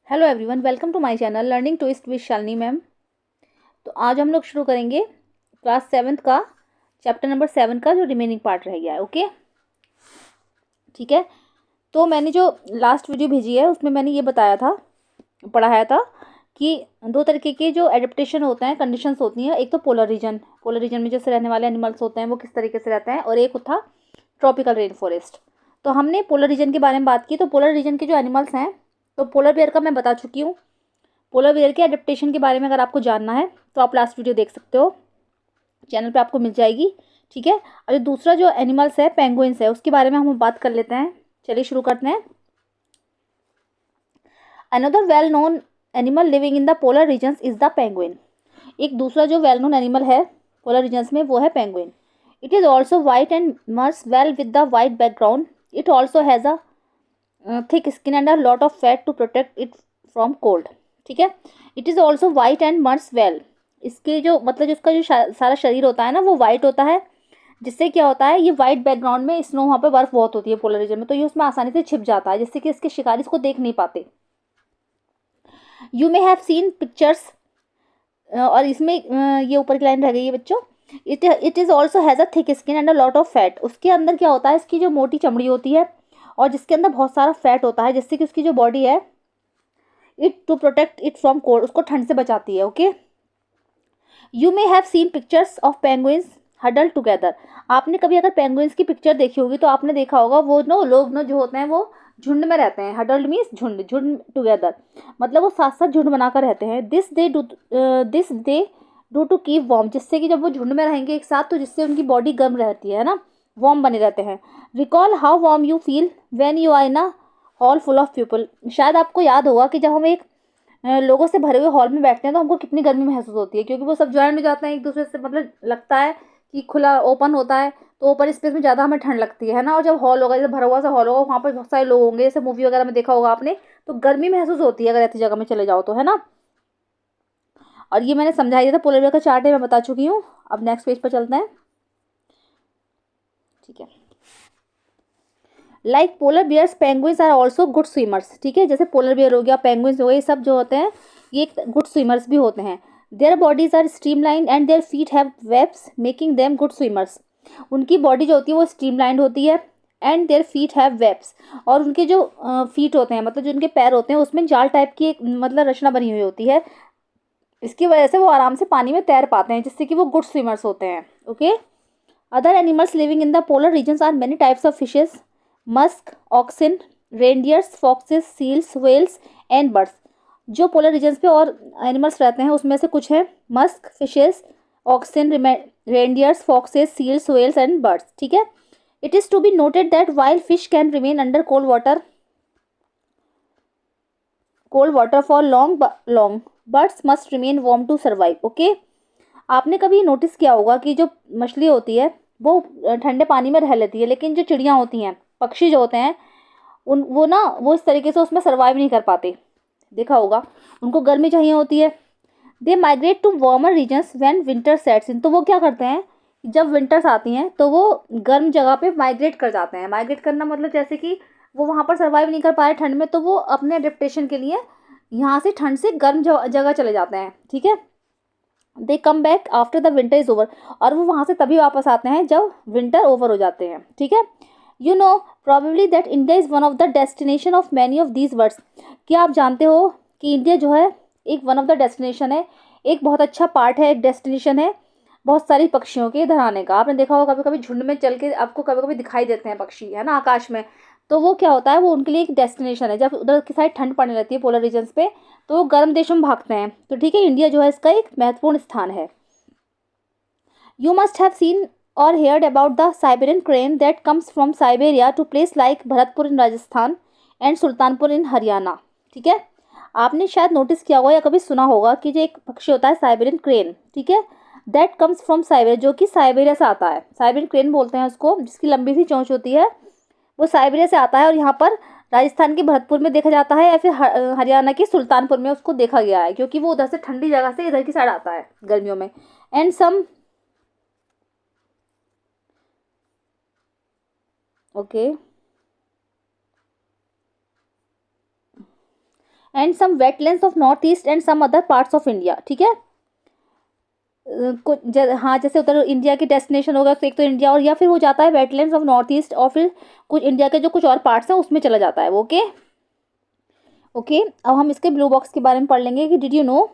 Hello everyone, welcome to my channel learning twist with Shalini ma'am. तो आज हम लोग शुरू करेंगे क्लास 7th का चैप्टर नंबर 7 का जो रिमेनिंग पार्ट रह गया है। ओके, ठीक है। तो मैंने जो लास्ट वीडियो भेजी है उसमें मैंने ये बताया था, पढ़ाया था कि दो तरीके के जो एडेप्टेशन होते हैं, कंडीशंस होती हैं। एक तो पोलर रीजन में जैसे रहने वाले एनिमल्स होते हैं वो किस तरीके से रहते हैं, और एक था ट्रॉपिकल रेन फॉरेस्ट। तो हमने पोलर रीजन के बारे में बात की। तो पोलर रीजन के जो एनिमल्स हैं, तो पोलर बेयर का मैं बता चुकी हूँ। पोलर बेयर के एडेप्टेशन के बारे में अगर आपको जानना है तो आप लास्ट वीडियो देख सकते हो, चैनल पे आपको मिल जाएगी। ठीक है। और जो दूसरा जो एनिमल्स है, पेंगुइन्स है, उसके बारे में हम बात कर लेते हैं। चलिए शुरू करते हैं। Another well known animal living in the polar regions is the penguin. एक दूसरा जो वेल नोन एनिमल है पोलर रीजन्स में वो है penguin. It is also white and merges well with the white background. It also has a thick skin and a lot of fat to protect it from cold. ठीक है। It is also white and merges well. इसके जो मतलब जिसका जो सारा शरीर होता है ना वो वाइट होता है, जिससे क्या होता है, ये वाइट बैकग्राउंड में स्नो, वहाँ पे बर्फ बहुत होती है पोलर रीजन में, तो ये उसमें आसानी से छिप जाता है, जिससे कि इसके शिकारी इसको देख नहीं पाते। You may have seen pictures. और इसमें ये ऊपर की लाइन रह गई है बच्चों। It is also has a thick skin and a lot of fat. उसके अंदर क्या होता है, इसकी जो मोटी चमड़ी होती है और जिसके अंदर बहुत सारा फैट होता है, जिससे कि उसकी जो बॉडी है, it to protect it from cold, उसको ठंड से बचाती है। Okay. You may have seen pictures of penguins huddle together. आपने कभी अगर पेंगुइन्स की पिक्चर देखी होगी तो आपने देखा होगा वो नो लोग नो जो होते हैं वो झुंड में रहते हैं। हडल्ड मीन्स झुंड, झुंड टुगेदर मतलब वो साथ साथ झुंड बनाकर रहते हैं। This they do to keep warm, जिससे कि जब वो झुंड में रहेंगे एक साथ तो जिससे उनकी बॉडी गर्म रहती है ना, वार्म बने रहते हैं। Recall how warm you feel when you are in a hall full of people. शायद आपको याद होगा कि जब हम एक लोगों से भरे हुए हॉल में बैठते हैं तो हमको कितनी गर्मी महसूस होती है, क्योंकि वो सब ज्वाइन हो जाते हैं एक दूसरे से, मतलब लगता है कि खुला ओपन होता है तो ओपन स्पेस में ज़्यादा हमें ठंड लगती है ना। और जब हॉल होगा, जैसे भरा हुआ सा हॉल होगा, वहाँ पर बहुत सारे लोग होंगे, जैसे मूवी वगैरह में देखा होगा आपने, तो गर्मी महसूस होती है अगर ऐसी जगह में चले जाओ तो, है ना। और ये मैंने समझा दिया था, पोलर बेयर का चार्ट है, मैं बता चुकी हूँ। अब नेक्स्ट पेज पर चलते हैं। ठीक है। Like polar bears penguins are also good swimmers. ठीक है, जैसे पोलर बियर हो गया, पेंगुइन्स हो गए, ये सब जो होते हैं ये गुड स्विमर्स भी होते हैं। Their bodies are streamline and their feet have webs making them good swimmers. उनकी बॉडी जो होती है वो स्ट्रीमलाइंड होती है, and their feet have webs, और उनके जो फीट होते हैं, मतलब जो उनके पैर होते हैं, उसमें जाल टाइप की एक मतलब रचना बनी हुई होती है। इसकी वजह से वो आराम से पानी में तैर पाते हैं, जिससे कि वो गुड स्विमर्स होते हैं। Okay. Other animals living in the polar regions are many types of fishes, musk, oxen, reindeers, foxes, seals, whales and birds. जो पोलर रीजन्स पे और एनिमल्स रहते हैं उसमें से कुछ है musk, fishes, oxen, reindeers, foxes, seals, whales and birds. ठीक है। It is to be noted that while fish can remain under cold water for long birds must remain warm to survive. Okay. आपने कभी notice किया होगा कि जो मछली होती है वो ठंडे पानी में रह लेती है, लेकिन जो चिड़ियाँ होती हैं, पक्षी जो होते हैं, उन वो ना वो इस तरीके से उसमें सर्वाइव नहीं कर पाते। देखा होगा, उनको गर्मी चाहिए होती है। They migrate to warmer regions when winter sets in. तो वो क्या करते हैं, जब विंटर्स आती हैं तो वो गर्म जगह पे माइग्रेट कर जाते हैं। माइग्रेट करना मतलब जैसे कि वो वहाँ पर सर्वाइव नहीं कर पा रहे ठंड में, तो वो अपने अडेप्टेशन के लिए यहाँ से ठंड से गर्म जगह चले जाते हैं। ठीक है। They come back after the winter is over, और वो वहाँ से तभी वापस आते हैं जब विंटर ओवर हो जाते हैं। ठीक है। You know probably that India is one of the destination of many of these birds. क्या आप जानते हो कि इंडिया जो है एक वन ऑफ द डेस्टिनेशन है, एक बहुत अच्छा पार्ट है, एक डेस्टिनेशन है बहुत सारी पक्षियों के इधर आने का। आपने देखा होगा कभी कभी झुंड में चल के आपको कभी कभी दिखाई देते हैं पक्षी, है ना, आकाश में। तो वो क्या होता है, वो उनके लिए एक डेस्टिनेशन है। जब उधर की साइड ठंड पड़ने लगती है पोलर रीजन्स पे, तो वो गर्म देशों में भागते हैं। तो ठीक है, इंडिया जो है इसका एक महत्वपूर्ण स्थान है। यू मस्ट हैव सीन और heard about the Siberian crane that comes from Siberia to place like Bharatpur in Rajasthan and Sultanpur in Haryana. ठीक है। आपने शायद नोटिस किया होगा या कभी सुना होगा कि जो एक पक्षी होता है साइबेरियन क्रेन, ठीक है, दैट कम्स फ्रॉम साइबेरिया, जो कि साइबेरिया से आता है। साइबेरियन क्रेन बोलते हैं उसको, जिसकी लंबी सी चोंच होती है, वो साइबेरिया से आता है और यहाँ पर राजस्थान के भरतपुर में देखा जाता है, या फिर हरियाणा के सुल्तानपुर में उसको देखा गया है, क्योंकि वो उधर से ठंडी जगह से इधर की साइड आता है गर्मियों में। And some okay and some wetlands of north east and some other parts of India, ठीक है। हाँ, जैसे उधर इंडिया की डेस्टिनेशन होगा तो एक तो इंडिया, और या फिर वो जाता है वेटलैंड्स ऑफ नॉर्थ ईस्ट, और फिर कुछ इंडिया के जो कुछ और पार्ट्स हैं उसमें चला जाता है वो। ओके ओके, अब हम इसके ब्लू बॉक्स के बारे में पढ़ लेंगे कि डिड यू नो।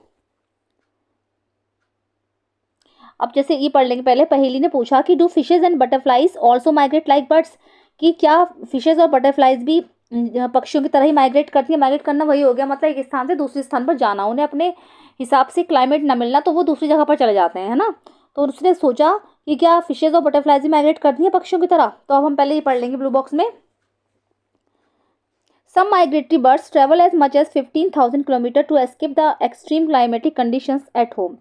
अब जैसे ये पढ़ लेंगे, पहले पहेली ने पूछा कि do fishes and butterflies also migrate like birds, कि क्या फिशेज और बटरफ्लाइज भी पक्षियों की तरह ही माइग्रेट करती है। माइग्रेट करना वही हो गया, मतलब एक स्थान से दूसरे स्थान पर जाना, उन्हें अपने हिसाब से क्लाइमेट ना मिलना तो वो दूसरी जगह पर चले जाते हैं, है ना। तो उसने सोचा कि क्या फिशेज और बटरफ्लाइज भी माइग्रेट करती हैं पक्षियों की तरह। तो अब हम पहले ये पढ़ लेंगे ब्लू बॉक्स में। Some migratory birds travel as much as 15,000 kilometre to escape the extreme climatic conditions at home.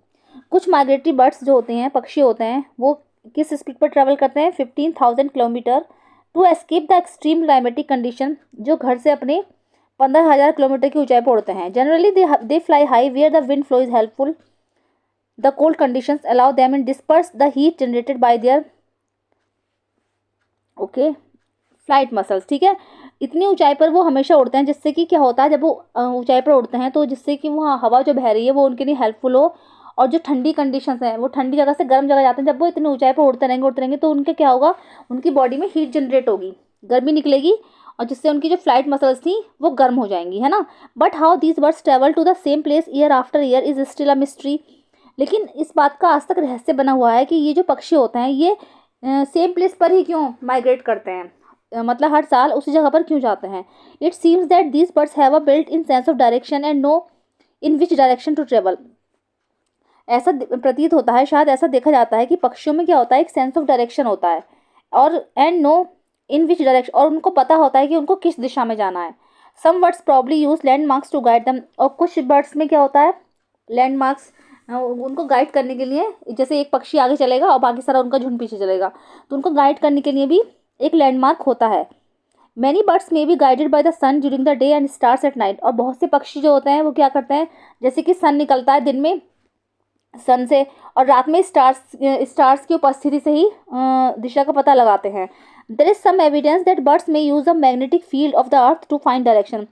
कुछ माइग्रेटरी बर्ड्स जो होते हैं, पक्षी होते हैं, वो किस स्पीड पर ट्रैवल करते हैं, 15,000 kilometre to escape the extreme climatic condition, जो घर से अपने 15,000 किलोमीटर की ऊंचाई पर उड़ते हैं। Generally they fly high where the wind flow is helpful, the cold conditions allow them in disperse the heat generated by their okay flight muscles, ठीक है। इतनी ऊंचाई पर वो हमेशा उड़ते हैं, जिससे कि क्या होता है, जब वो ऊंचाई पर उड़ते हैं तो जिससे कि वो हवा जो बह रही है वो उनके लिए हेल्पफुल हो, और जो ठंडी कंडीशंस हैं वो ठंडी जगह से गर्म जगह जाते हैं। जब वो इतनी ऊंचाई पर उड़ते रहेंगे तो उनके क्या होगा, उनकी बॉडी में हीट जनरेट होगी, गर्मी निकलेगी, और जिससे उनकी जो फ्लाइट मसल्स थी वो गर्म हो जाएंगी, है ना। But how these birds travel to the same place year after year is still a mystery. लेकिन इस बात का आज तक रहस्य बना हुआ है कि ये जो पक्षी होते हैं ये सेम प्लेस पर ही क्यों माइग्रेट करते हैं, मतलब हर साल उसी जगह पर क्यों जाते हैं। It seems that these birds have a built in sense of direction and know in which direction to travel. ऐसा प्रतीत होता है, शायद ऐसा देखा जाता है कि पक्षियों में क्या होता है, एक सेंस ऑफ डायरेक्शन होता है, और and know in which direction, और उनको पता होता है कि उनको किस दिशा में जाना है। Some birds probably use landmarks to guide them, और कुछ बर्ड्स में क्या होता है, लैंडमार्क्स उनको गाइड करने के लिए, जैसे एक पक्षी आगे चलेगा और बाकी सारा उनका झुंड पीछे चलेगा, तो उनको गाइड करने के लिए भी एक लैंडमार्क होता है। Many birds may be guided by the sun during the day and stars at night, और बहुत से पक्षी जो होते हैं वो क्या करते हैं, जैसे कि सन निकलता है दिन में सन से, और रात में स्टार्स की उपस्थिति से ही दिशा का पता लगाते हैं। There is some evidence that birds may use the magnetic field of the earth to find direction,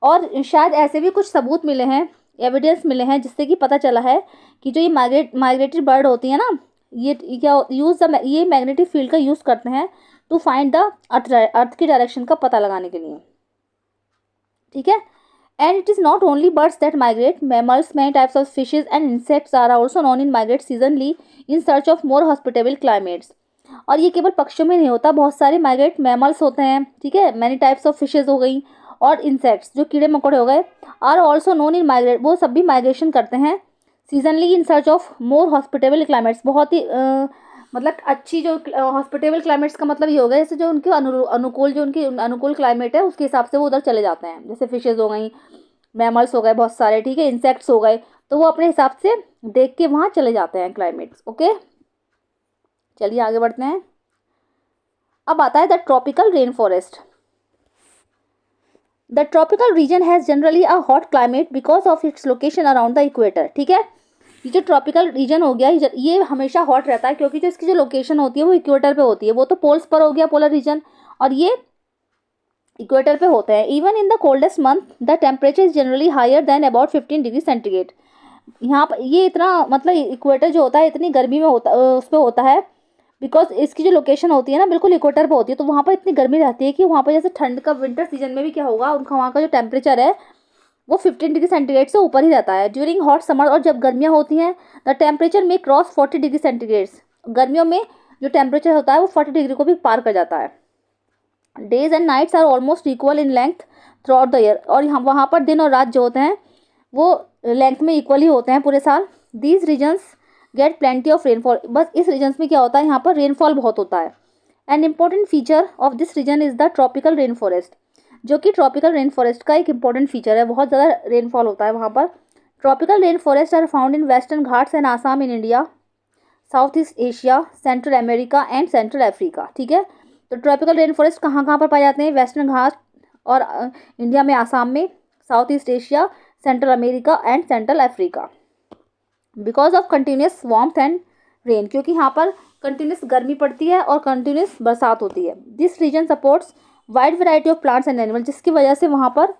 और शायद ऐसे भी कुछ सबूत मिले हैं, एविडेंस मिले हैं, जिससे कि पता चला है कि जो ये माइग्रेटरी बर्ड होती है ना, ये क्या ये मैग्नेटिक फील्ड का यूज़ करते हैं टू फाइंड द अर्थ की डायरेक्शन का पता लगाने के लिए, ठीक है। And it is not only birds that migrate, mammals, many types of fishes and insects are also known in migrate seasonally in search of more hospitable climates. और ये केवल पक्षियों में नहीं होता, बहुत सारे माइग्रेट मैमल्स होते हैं, ठीक है, मैनी टाइप्स ऑफ फिशेज हो गई, और इंसेक्ट्स जो कीड़े मकोड़े हो गए, are also known in migrate, वो सब भी माइग्रेशन करते हैं seasonally in search of more hospitable climates, बहुत ही मतलब अच्छी जो हॉस्पिटेबल क्लाइमेट्स का मतलब ये हो गया, जैसे जो उनके अनुकूल, जो उनकी अनुकूल क्लाइमेट है उसके हिसाब से वो उधर चले जाते हैं। जैसे फिशेज हो गई, मैमल्स हो गए बहुत सारे, ठीक है, इंसेक्ट्स हो गए, तो वो अपने हिसाब से देख के वहाँ चले जाते हैं क्लाइमेट्स। ओके, चलिए आगे बढ़ते हैं। अब आता है the tropical rain forest. The tropical region has generally a hot climate because of its location around the equator, ठीक है। ये जो ट्रॉपिकल रीजन हो गया ये हमेशा हॉट रहता है, क्योंकि जो इसकी जो लोकेशन होती है वो इक्वेटर पे होती है, वो तो पोल्स पर हो गया पोलर रीजन, और ये इक्वेटर पे होते हैं। Even in the coldest month the temperature is generally higher than about 15 degree centigrade. यहाँ पर ये इतना मतलब इक्वेटर जो होता है इतनी गर्मी में होता उस पर होता है, बिकॉज इसकी जो लोकेशन होती है ना बिल्कुल इक्वेटर पे होती है, तो वहाँ पर इतनी गर्मी रहती है कि वहाँ पर जैसे ठंड का विंटर सीजन में भी क्या होगा, उनका वहाँ का जो टेम्परेचर है वो 15 डिग्री सेंटीग्रेड से ऊपर ही रहता है ड्यूरिंग हॉट समर। और जब गर्मियाँ होती हैं द टेम्परेचर में क्रॉस 40 डिग्री सेंटीग्रेड, गर्मियों में जो टेम्परेचर होता है वो 40 डिग्री को भी पार कर जाता है। Days and nights are almost equal in length throughout the year, और यहाँ वहाँ पर दिन और रात जो होते हैं वो लेंथ में इक्वल ही होते हैं पूरे साल। These regions get plenty of rainfall, बस इस रीजन्स में क्या होता है, यहाँ पर रेनफॉल बहुत होता है। An important feature of this region is the tropical rain forest, जो कि ट्रॉपिकल रेन फॉरेस्ट का एक इंपॉर्टेंट फीचर है, बहुत ज़्यादा रेनफॉल होता है वहाँ पर। Tropical rain forest are found in Western Ghats and Assam in India, South East Asia, Central America and Central Africa, ठीक है। तो ट्रॉपिकल रेन फॉरेस्ट कहाँ कहाँ पर पाए जाते हैं, वेस्टर्न घाट और इंडिया में आसाम में, south East Asia, Central America and Central Africa. Because of continuous warmth and rain, क्योंकि यहाँ पर कंटिन्यूस गर्मी पड़ती है और कंटिन्यूस बरसात होती है। This region supports wide variety of plants and animal, जिसकी वजह से वहाँ पर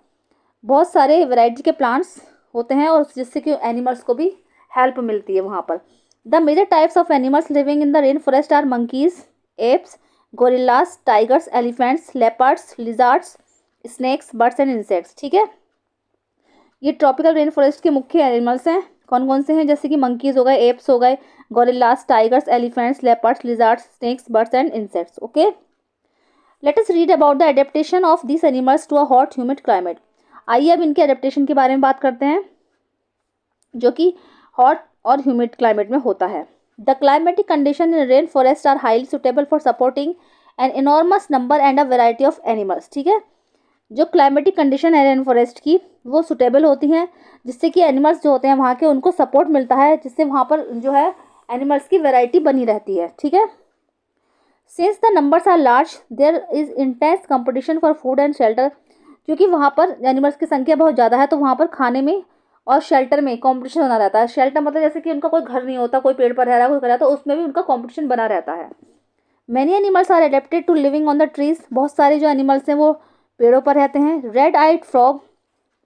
बहुत सारे वैरायटी के प्लांट्स होते हैं और जिससे कि एनिमल्स को भी हेल्प मिलती है वहाँ पर। The major types of animals living in the rain forest are monkeys, apes, gorillas, tigers, elephants, leopards, lizards, snakes, birds and insects. ठीक है, ये ट्रॉपिकल रेन फॉरेस्ट के मुख्य एनिमल्स हैं। कौन कौन से हैं? जैसे कि मंकीज हो गए, एप्स हो गए, gorillas, tigers, elephants, leopards, lizards, snakes, birds and insects. Okay, let us read about the adaptation of this animals to a hot humid climate. आइए अब इनके एडेप्टेशन के बारे में बात करते हैं जो कि हॉट और ह्यूमिड क्लाइमेट में होता है। The climatic condition in rain forest are highly suitable for supporting an enormous number and a variety of animals. ठीक है, जो क्लाइमेटिक कंडीशन है रेन फॉरेस्ट की वो सुटेबल होती हैं जिससे कि एनिमल्स जो होते हैं वहाँ के उनको सपोर्ट मिलता है, जिससे वहाँ पर जो है एनिमल्स की वैरायटी बनी रहती है। ठीक है, since the numbers are large there is intense competition for food and shelter. क्योंकि वहाँ पर एनिमल्स की संख्या बहुत ज़्यादा है तो वहाँ पर खाने में और शेल्टर में कंपटीशन बना रहता है। शेल्टर मतलब जैसे कि उनका कोई घर नहीं होता, कोई पेड़ पर रह रहा है, कोई कर रहा है, तो उसमें भी उनका कंपटीशन बना रहता है। Many animals are adapted to living on the trees. बहुत सारे जो एनिमल्स हैं वो पेड़ों पर रहते हैं। रेड आइड फ्रॉग,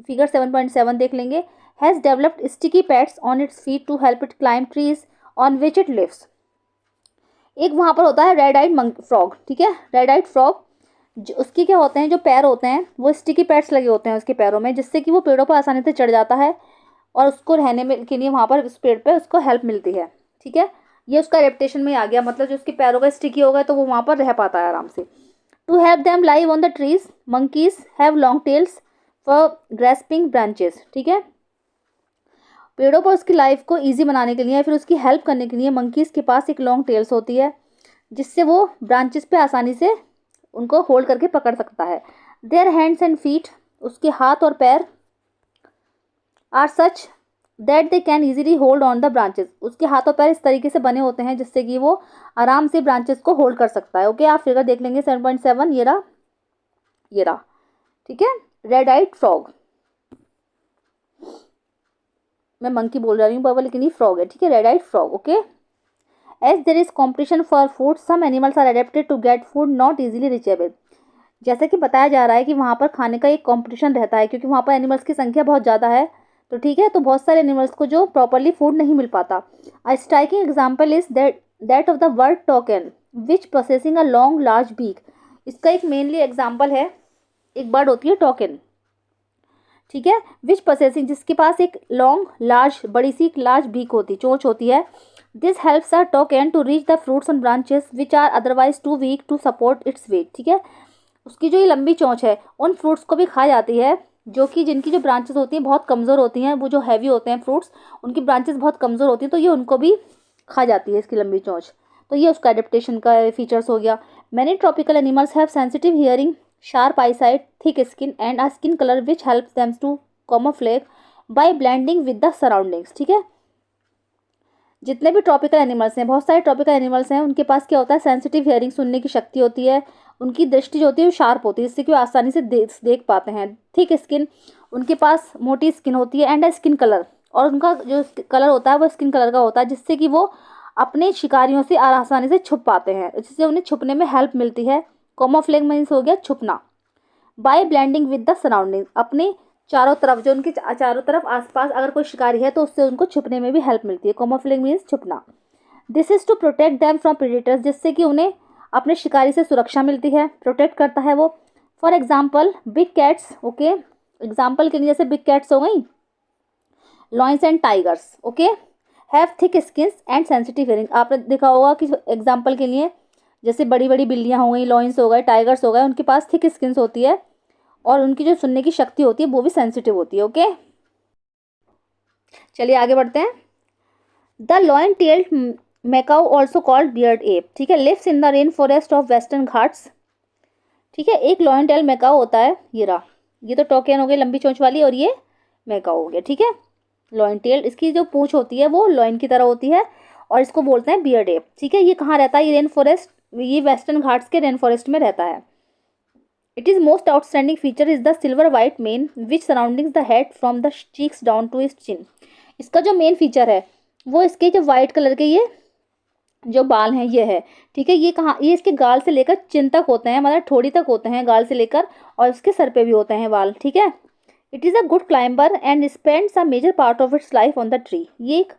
फिगर 7.7 देख लेंगे, has developed sticky pads on its feet to help it climb trees on which it lives. एक वहाँ पर होता है रेड आइड फ्रॉग। ठीक है, रेड आइड फ्रॉग उसकी क्या होते हैं, जो पैर होते हैं वो स्टिकी पैड्स लगे होते हैं उसके पैरों में, जिससे कि वो पेड़ों पर आसानी से चढ़ जाता है और उसको रहने में के लिए वहाँ पर उस पेड़ पे उसको हेल्प मिलती है। ठीक है, ये उसका रेप्टेशन में आ गया, मतलब जो उसके पैरों का स्टिकी होगा तो वो वहाँ पर रह पाता है आराम से। To help them live on the trees, monkeys have long tails for grasping branches. ठीक है, पेड़ों पर उसकी लाइफ को ईजी बनाने के लिए फिर उसकी हेल्प करने के लिए मंकीज के पास एक लॉन्ग टेल्स होती है जिससे वो ब्रांचेस पे आसानी से उनको होल्ड करके पकड़ सकता है। देयर हैंड्स एंड फीट, उसके हाथ और पैर, are such that they can easily hold on the branches. उसके हाथों पैर इस तरीके से बने होते हैं जिससे कि वो आराम से ब्रांचेस को होल्ड कर सकता है। ओके, आप फिगर देख लेंगे 7.7, ये रहा, ये रहा। ठीक है, रेड आइड फ्रॉग, मैं मंकी बोल रही हूँ बाबा लेकिन ये फ्रॉग है। ठीक है, red eyed frog. Okay, as there is competition for food some animals are adapted to get food not easily reachable. जैसा कि बताया जा रहा है कि वहाँ पर खाने का एक कंपटीशन रहता है क्योंकि वहाँ पर एनिमल्स की संख्या बहुत ज़्यादा है। तो ठीक है, तो बहुत सारे एनिमल्स को जो प्रॉपरली फूड नहीं मिल पाता। A striking example is that of the bird toucan which processing a long large beak. इसका एक मेनली एग्जाम्पल है, एक बर्ड होती है टोकन। ठीक है, विच प्रोसेसिंग, जिसके पास एक लॉन्ग लार्ज, बड़ी सी लार्ज बीक होती, चोंच होती है। This helps a toucan to reach the fruits on branches which are otherwise too weak to support its weight. ठीक है, उसकी जो ये लंबी चोंच है उन फ्रूट्स को भी खा जाती है जो कि जिनकी जो ब्रांचेस होती हैं बहुत कमज़ोर होती हैं, वो जो हैवी होते हैं फ्रूट्स उनकी ब्रांचेस बहुत कमज़ोर होती हैं, तो ये उनको भी खा जाती है इसकी लंबी चोंच। तो ये उसका एडेप्टेशन का फीचर्स हो गया। Many tropical animals have sensitive hearing, sharp eyesight, thick skin and a skin colour which helps them to camouflage by blending with the surroundings. ठीक है, जितने भी ट्रॉपिकल एनिमल्स हैं, बहुत सारे ट्रॉपिकल एनिमल्स हैं, उनके पास क्या होता है, सेंसिटिव हियरिंग, सुनने की शक्ति होती है, उनकी दृष्टि जो होती है वो शार्प होती है जिससे कि वो आसानी से देख पाते हैं। थिक स्किन, उनके पास मोटी स्किन होती है, एंड अ स्किन कलर, और उनका जो कलर होता है वो स्किन कलर का होता है जिससे कि वो अपने शिकारियों से आसानी से छुप पाते हैं, जिससे उन्हें छुपने में हेल्प मिलती है। कैमोफ्लेज मीन्स हो गया छुपना। By blending with the surrounding, अपने चारों तरफ, जो उनके चारों तरफ आसपास अगर कोई शिकारी है तो उससे उनको छुपने में भी हेल्प मिलती है। कैमोफ्लेज मीन्स छुपना। This is to protect them from predators, जिससे कि उन्हें अपने शिकारी से सुरक्षा मिलती है, प्रोटेक्ट करता है वो। For example big cats, okay, example के लिए जैसे बिग कैट्स हो गई, lions and tigers, okay, have thick skins and sensitive hearing. आपने देखा होगा कि एग्जाम्पल के लिए जैसे बड़ी बड़ी बिल्लियाँ हो गई, लॉयंस हो गए, टाइगर्स हो गए, उनके पास थिक स्किन्स होती है और उनकी जो सुनने की शक्ति होती है वो भी सेंसिटिव होती है। ओके, चलिए आगे बढ़ते हैं। The lion tailed macaque also called beard ape, ठीक है, lives in the rain forest of Western Ghats. ठीक है, एक लॉयन टेल मैकाऊ होता है, ये रहा, ये तो टोकेन हो गई लंबी चोंच वाली, और ये मैकाऊ हो गया। ठीक है, लॉयन टेल, इसकी जो पूंछ होती है वो लॉयन की तरह होती है और इसको बोलते हैं बियर्ड एप। ठीक है, ये कहाँ रहता है, ये रेन फॉरेस्ट, ये वेस्टर्न घाट्स के रेन फॉरेस्ट में रहता है। It is most outstanding feature is the silver white mane which surroundings the head from the cheeks down to its chin. इसका जो मेन फीचर है वो इसके जो वाइट कलर के ये जो बाल हैं ये है। ठीक है, ये कहाँ, ये इसके गाल से लेकर चिन तक होते हैं, मतलब ठोड़ी तक होते हैं गाल से लेकर, और इसके सर पे भी होते हैं बाल। ठीक है, it is a good climber and spends a major part of its life on the tree. ये एक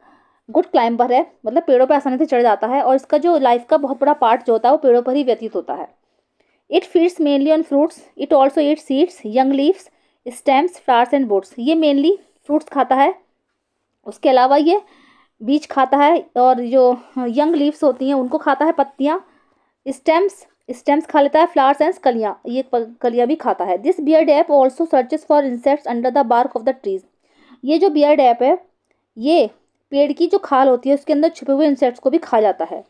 गुड क्लाइंबर है, मतलब पेड़ों पर आसानी से चढ़ जाता है और इसका जो लाइफ का बहुत बड़ा पार्ट जो होता है वो पेड़ों पर ही व्यतीत होता है। It feeds mainly on fruits, it also eat seeds, young leaves, stems, flowers and buds. ये मेनली फ्रूट्स खाता है, उसके अलावा ये बीज खाता है और जो यंग लीव्स होती हैं उनको खाता है, पत्तियाँ, स्टेम्स स्टेम्स खा लेता है, फ्लावर्स एंड कलियाँ, ये कलियाँ भी खाता है। This beard ape also searches for insects under the bark of the trees. ये जो बियर्ड ऐप है ये पेड़ की जो खाल होती है उसके अंदर छुपे हुए इंसेक्ट्स को भी खा जाता है।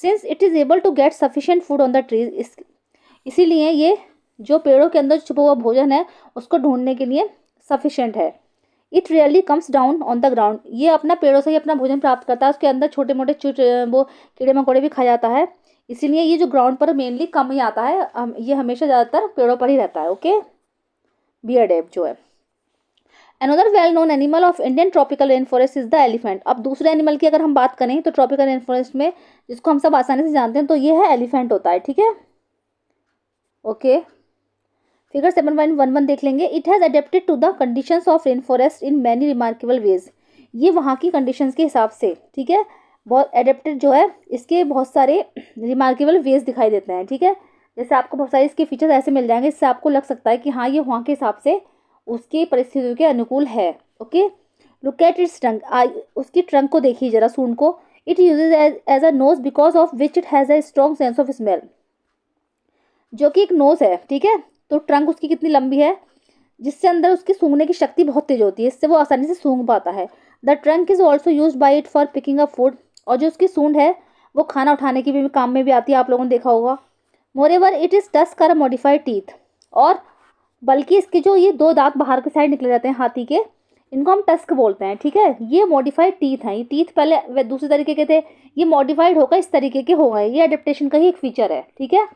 Since it is able to get sufficient food on the trees, इसीलिए ये जो पेड़ों के अंदर छुपा हुआ भोजन है उसको ढूंढने के लिए सफिशिएंट है। It really comes down on the ground, ये अपना पेड़ों से ही अपना भोजन प्राप्त करता है, उसके अंदर छोटे मोटे वो कीड़े मकोड़े भी खा जाता है, इसीलिए ये जो ग्राउंड पर मेनली कम ही आता है, ये हमेशा ज़्यादातर पेड़ों पर ही रहता है। ओके, बियर्ड ऐप जो है। Another well known animal of Indian tropical rain forest is the elephant. अब दूसरे एनिमल की अगर हम बात करें तो ट्रॉपिकल रेन फॉरेस्ट में जिसको हम सब आसानी से जानते हैं तो ये है एलिफेंट होता है, ठीक है। ओके, फिगर 7.11 देख लेंगे। It has adapted to the conditions of rain forest in many remarkable ways. ये वहाँ की कंडीशंस के हिसाब से, ठीक है, बहुत एडेप्टेड जो है, इसके बहुत सारे रिमार्केबल वेज दिखाई देते हैं, ठीक है। जैसे आपको बहुत सारे इसके फीचर्स ऐसे मिल जाएंगे इससे आपको लग सकता है कि हाँ ये वहाँ के हिसाब से उसकी परिस्थितियों के अनुकूल है। Okay, look at its trunk, उसकी ट्रंक को देखिए जरा, सूंड को। It uses as a nose because of which it has a strong sense of smell, जो कि एक नोज है, ठीक है। तो ट्रंक उसकी कितनी लंबी है जिससे अंदर उसकी सूंघने की शक्ति बहुत तेज होती है, इससे वो आसानी से सूंघ पाता है। The trunk is also use by it for picking up food, और जो उसकी सूंड है वो खाना उठाने की भी काम में भी आती है, आप लोगों ने देखा होगा। मोरेवर इट इज टस्क और मॉडिफाइड टीथ, और बल्कि इसके जो ये दो दांत बाहर के साइड निकले जाते हैं हाथी के, इनको हम टस्क बोलते हैं, ठीक है। ये मॉडिफाइड टीथ हैं, ये टीथ पहले दूसरे तरीके के थे, ये मॉडिफाइड होकर इस तरीके के हो गए, ये अडेप्टेशन का ही एक फीचर है, ठीक है।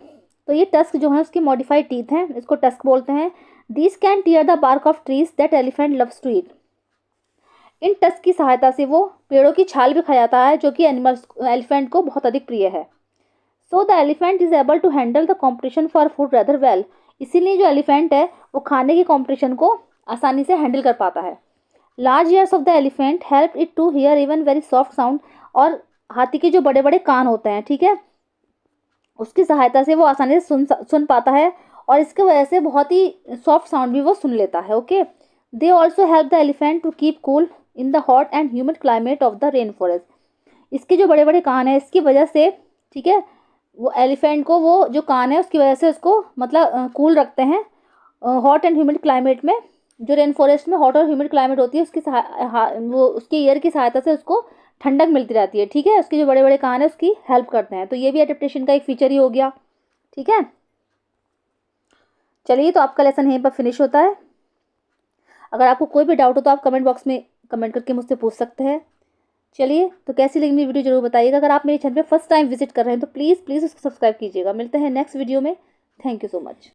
तो ये टस्क जो है उसकी मॉडिफाइड टीथ हैं, इसको टस्क बोलते हैं। This can tear the bark of trees that elephant loves to eat. इन टस्क की सहायता से वो पेड़ों की छाल भी खा जाता है जो कि एलिफेंट को बहुत अधिक प्रिय है। So the elephant is able to handle the competition for food rather well, इसीलिए जो एलिफेंट है वो खाने की कॉम्पिटिशन को आसानी से हैंडल कर पाता है। Large ears of the elephant help it to hear even very soft sound, और हाथी के जो बड़े बड़े कान होते हैं, ठीक है, उसकी सहायता से वो आसानी से सुन पाता है, और इसके वजह से बहुत ही सॉफ्ट साउंड भी वो सुन लेता है। Okay, they also help the elephant to keep cool in the hot and humid climate of the rain forest. इसके जो बड़े बड़े कान हैं इसकी वजह से, ठीक है, वो एलिफेंट को वो जो कान है उसकी वजह से उसको मतलब कूल रखते हैं हॉट एंड ह्यूमिड क्लाइमेट में। जो रेन फॉरेस्ट में हॉट और ह्यूमिड क्लाइमेट होती है उसकी वो उसके ईयर की सहायता से उसको ठंडक मिलती रहती है, ठीक है। उसके जो बड़े बड़े कान है उसकी हेल्प करते हैं, तो ये भी एडेप्टेशन का एक फीचर ही हो गया, ठीक है। चलिए, तो आपका लेसन यहीं पर फिनिश होता है। अगर आपको कोई भी डाउट हो तो आप कमेंट बॉक्स में कमेंट करके मुझसे पूछ सकते हैं। चलिए, तो कैसी लगी मेरी वीडियो जरूर बताइएगा। अगर आप मेरे चैनल पे फर्स्ट टाइम विजिट कर रहे हैं तो प्लीज़ प्लीज़ उसको सब्सक्राइब कीजिएगा। मिलते हैं नेक्स्ट वीडियो में। Thank you so much.